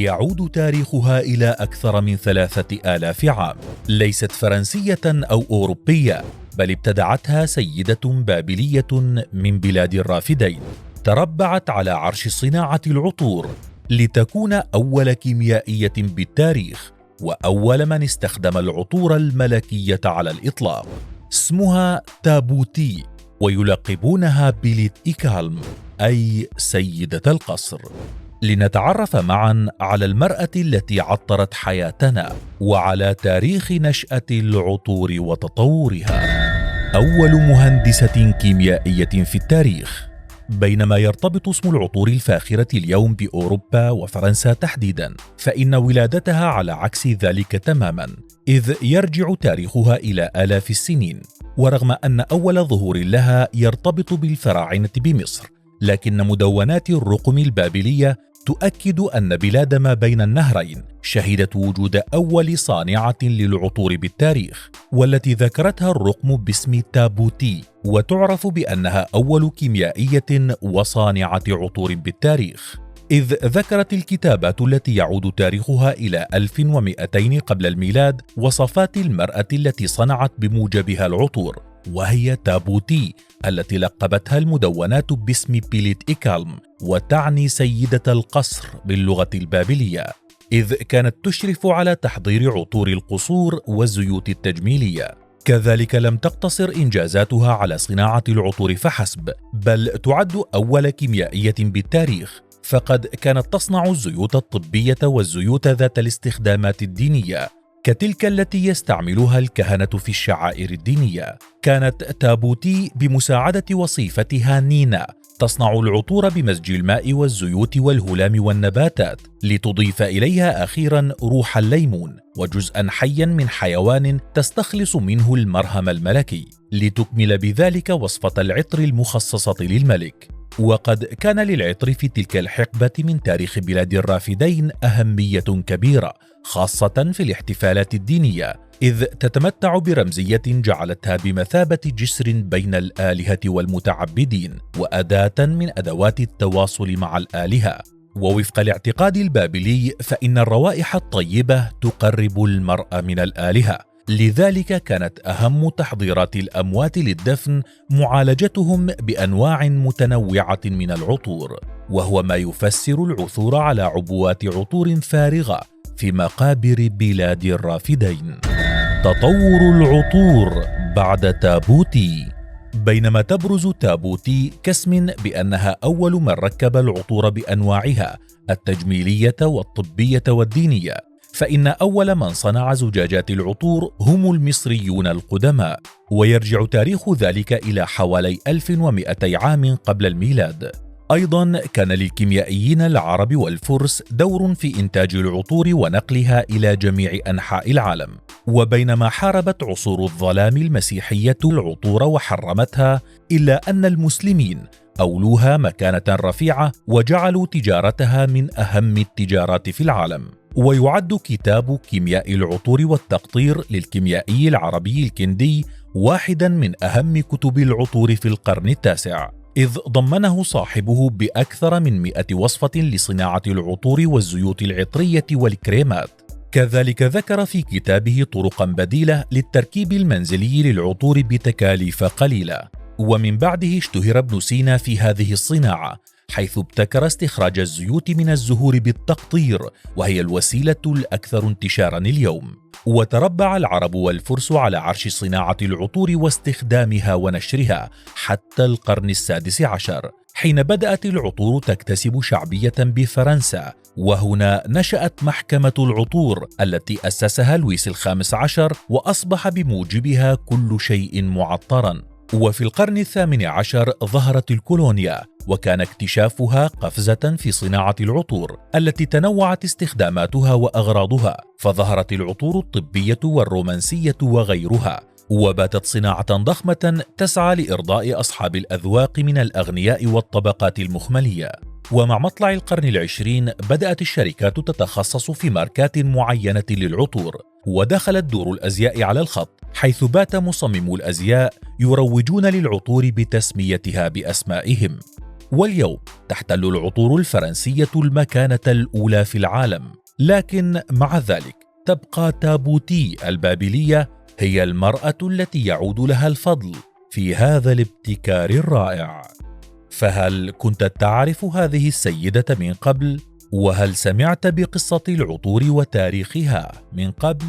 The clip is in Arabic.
يعود تاريخها إلى أكثر من 3000 عام. ليست فرنسية أو أوروبية، بل ابتدعتها سيدة بابلية من بلاد الرافدين، تربعت على عرش صناعة العطور لتكون أول كيميائية بالتاريخ وأول من استخدم العطور الملكية على الإطلاق. اسمها تابوتي، ويلقبونها بليت إيكالم، أي سيدة القصر. لنتعرف معا على المرأة التي عطرت حياتنا وعلى تاريخ نشأة العطور وتطورها. أول مهندسة كيميائية في التاريخ. بينما يرتبط اسم العطور الفاخرة اليوم بأوروبا وفرنسا تحديدا، فإن ولادتها على عكس ذلك تماما، إذ يرجع تاريخها إلى آلاف السنين. ورغم أن أول ظهور لها يرتبط بالفراعنة بمصر، لكن مدونات الرقم البابلية تؤكد أن بلاد ما بين النهرين شهدت وجود أول صانعة للعطور بالتاريخ، والتي ذكرتها الرقم باسم تابوتي، وتعرف بأنها أول كيميائية وصانعة عطور بالتاريخ، إذ ذكرت الكتابات التي يعود تاريخها إلى 1200 قبل الميلاد وصفات المرأة التي صنعت بموجبها العطور، وهي تابوتي التي لقبتها المدونات باسم بليت إيكالم، وتعني سيدة القصر باللغة البابلية، إذ كانت تشرف على تحضير عطور القصور والزيوت التجميلية. كذلك لم تقتصر إنجازاتها على صناعة العطور فحسب، بل تعد أول كيميائية بالتاريخ، فقد كانت تصنع الزيوت الطبية والزيوت ذات الاستخدامات الدينية، كتلك التي يستعملها الكهنة في الشعائر الدينية. كانت تابوتي بمساعدة وصيفتها نينا تصنع العطور بمزج الماء والزيوت والهلام والنباتات، لتضيف إليها أخيرا روح الليمون وجزءا حيا من حيوان تستخلص منه المرهم الملكي، لتكمل بذلك وصفة العطر المخصصة للملك. وقد كان للعطر في تلك الحقبة من تاريخ بلاد الرافدين أهمية كبيرة، خاصة في الاحتفالات الدينية، إذ تتمتع برمزية جعلتها بمثابة جسر بين الآلهة والمتعبدين، وأداة من أدوات التواصل مع الآلهة. ووفق الاعتقاد البابلي، فإن الروائح الطيبة تقرب المرء من الآلهة، لذلك كانت أهم تحضيرات الأموات للدفن معالجتهم بأنواع متنوعة من العطور، وهو ما يفسر العثور على عبوات عطور فارغة في مقابر بلاد الرافدين. تطور العطور بعد تابوتي. بينما تبرز تابوتي كاسم بأنها أول من ركب العطور بأنواعها التجميلية والطبية والدينية، فإن أول من صنع زجاجات العطور هم المصريون القدماء، ويرجع تاريخ ذلك إلى حوالي 1200 عام قبل الميلاد. أيضا كان للكيميائيين العرب والفرس دور في إنتاج العطور ونقلها إلى جميع أنحاء العالم. وبينما حاربت عصور الظلام المسيحية العطور وحرمتها، إلا أن المسلمين أولوها مكانة رفيعة وجعلوا تجارتها من أهم التجارات في العالم. ويعد كتاب كيمياء العطور والتقطير للكيميائي العربي الكندي واحدا من أهم كتب العطور في القرن التاسع، إذ ضمنه صاحبه بأكثر من 100 وصفة لصناعة العطور والزيوت العطرية والكريمات. كذلك ذكر في كتابه طرقا بديلة للتركيب المنزلي للعطور بتكاليف قليلة. ومن بعده اشتهر ابن سينا في هذه الصناعة، حيث ابتكر استخراج الزيوت من الزهور بالتقطير، وهي الوسيلة الأكثر انتشارا اليوم. وتربع العرب والفرس على عرش صناعة العطور واستخدامها ونشرها حتى القرن السادس عشر، حين بدأت العطور تكتسب شعبية بفرنسا، وهنا نشأت محكمة العطور التي أسسها لويس الخامس عشر، وأصبح بموجبها كل شيء معطرا. وفي القرن الثامن عشر ظهرت الكولونيا، وكان اكتشافها قفزة في صناعة العطور التي تنوعت استخداماتها وأغراضها، فظهرت العطور الطبية والرومانسية وغيرها، وباتت صناعة ضخمة تسعى لإرضاء أصحاب الأذواق من الأغنياء والطبقات المخملية. ومع مطلع القرن العشرين بدأت الشركات تتخصص في ماركات معينة للعطور، ودخلت دور الأزياء على الخط، حيث بات مصممو الأزياء يروجون للعطور بتسميتها بأسمائهم. واليوم تحتل العطور الفرنسية المكانة الأولى في العالم، لكن مع ذلك تبقى تابوتي البابلية هي المرأة التي يعود لها الفضل في هذا الابتكار الرائع. فهل كنت تعرف هذه السيدة من قبل؟ وهل سمعت بقصة العطور وتاريخها من قبل؟